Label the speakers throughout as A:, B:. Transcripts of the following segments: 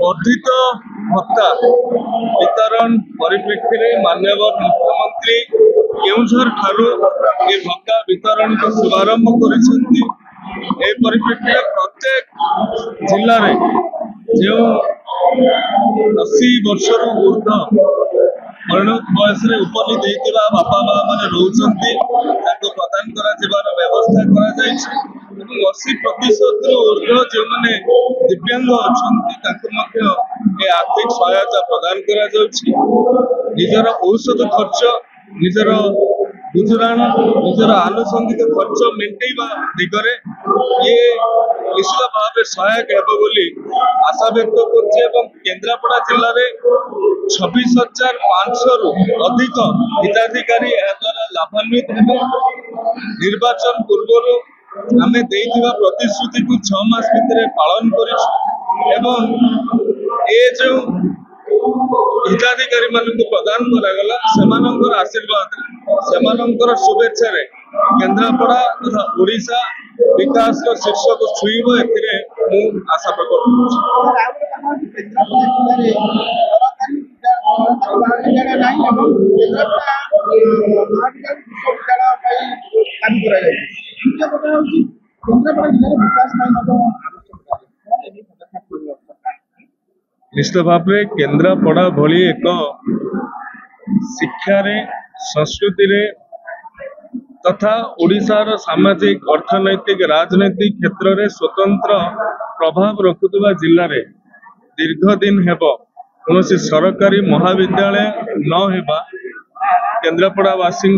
A: वर्धित भत्ता वितरण परिप्रेक्षी में माननीय मुख्यमंत्री केउझर ठारू ये भत्ता वितरण को शुभारंभ कर परिप्रेक्षी प्रत्येक जिले में जो 80 वर्ष ऊर्ध परिणत बयस उपनीत होता बापा माँ मैंने रोच प्रदान कर व्यवस्था कर 80% ऊर्ध जो मैंने दिव्यांग अच्छा आर्थिक सहायता प्रदान कर निजर औषध खर्च निजर गुजराण निजर आनुषंगिक खर्च मेटेवा दिगरे ये निश्चित भाव में सहायक होगी आशा व्यक्त कर केन्द्रापड़ा जिले में 26,500 रु अधिक हिताधिकारी द्वारा लाभान्वित है। निर्वाचन पूर्व आम प्रतिश्रुति को 6 मास भितर पालन कर जो हिताधिकारी मान प्रदान करागला से आशीर्वाद से शुभेच्छा केन्द्रापड़ा तथा ओडिशा विकास शीर्ष को छुईब ए आशा प्रकट निश्चित भाव में केन्द्रापड़ा भली एक शिक्षा संस्कृति तथा ओडिशार सामाजिक अर्थनैतिक राजनैतिक क्षेत्र में स्वतंत्र प्रभाव रखुवा जिले में दीर्घ दिन हेब कौन सरकारी महाविद्यालय न हेबा केन्द्रापड़ावासी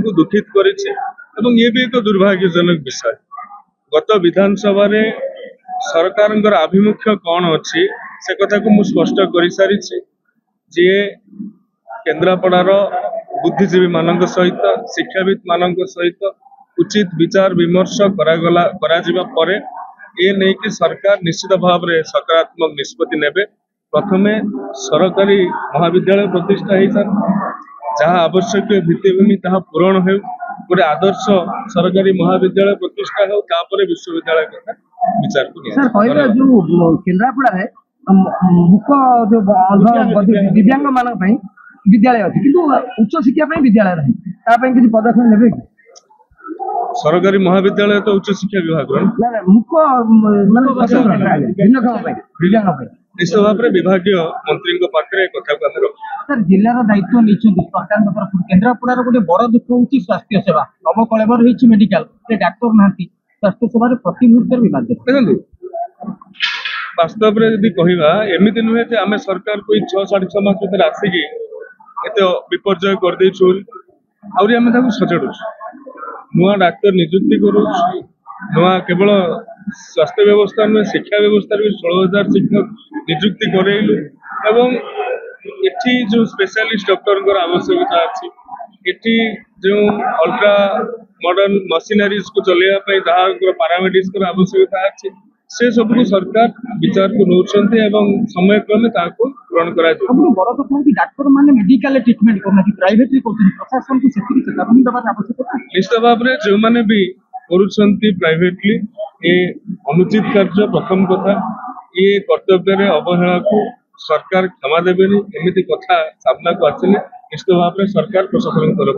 A: को दुखित करिछि एवं ये भी एक दुर्भाग्यजनक विषय। गत विधानसभा सरकार आभिमुख्य कौन अच्छी से कथा को मुझे स्पष्ट कर सारी जी केन्द्रापड़ार बुद्धिजीवी मान सहित शिक्षाविद मान सहित उचित विचार विमर्श कर ये नहीं कि सरकार निश्चित भाव में सकारात्मक निष्पत्ति नेबे। प्रथमे सरकारी महाविद्यालय प्रतिष्ठा हो जहाँ आवश्यक भित्तिभूमि ताहा पूरण हो गोटे आदर्श सरकारी महाविद्यालय प्रतिष्ठा हो तापर विश्वविद्यालय कथा विचार को
B: केन्द्रापड़ा मुख्य जो दिव्यांग मान विद्यालय अच्छी किंतु उच्च शिक्षा विद्यालय नहीं किसी पदक्षेप नेबे
A: सरकारी महाविद्यालय तो उच्च शिक्षा विभाग निश्चित भाव में विभाग मंत्री
B: सर जिलार दायित्व नहीं सरकार तरफ केन्द्रापड़ार गोटे बड़ दुख होची स्वास्थ्य सेवा नवकलेवर होती मेडिकल डाक्तर ना स्वास्थ्य सेवा प्रति मुहूर्त विवाद
A: देखो वास्तव में यदि कहवा एमती नुहे जे आम सरकार कोई 6-6.5 मास भर आसिकी एत विपर्यय करदे आम सजाड़ू नुआ डाक्तर नियुक्ति करू नुआ केवल स्वास्थ्य व्यवस्था नुहे शिक्षा व्यवस्था 16,000 शिक्षक नियुक्ति करैलु एवं एठी जो स्पेशलिस्ट डॉक्टर आवश्यकता अच्छी एठी जो अल्ट्रा मॉडर्न मशीनरीज को चलैया जहाँ पारामेडिक्स आवश्यकता अच्छी से सब को सरकार विचार को नौकरी एवं समय क्रमे पूरण कर
B: डाक्तर माने मेडिकल ट्रीटमेंट करना कि प्राइवेट रे करथि प्रशासन को सेति चेतावनी देबा आवश्यक
A: निश्चित भाव में जो माने भी करूछंती प्राइवेटली ए अनुचित कार्य प्रथम कथा ये कर्तव्य रे अवहेला को सरकार क्षमा देबेनी एमिति कथा सामना को आछले निश्चित भाव में सरकार प्रशासन तरफ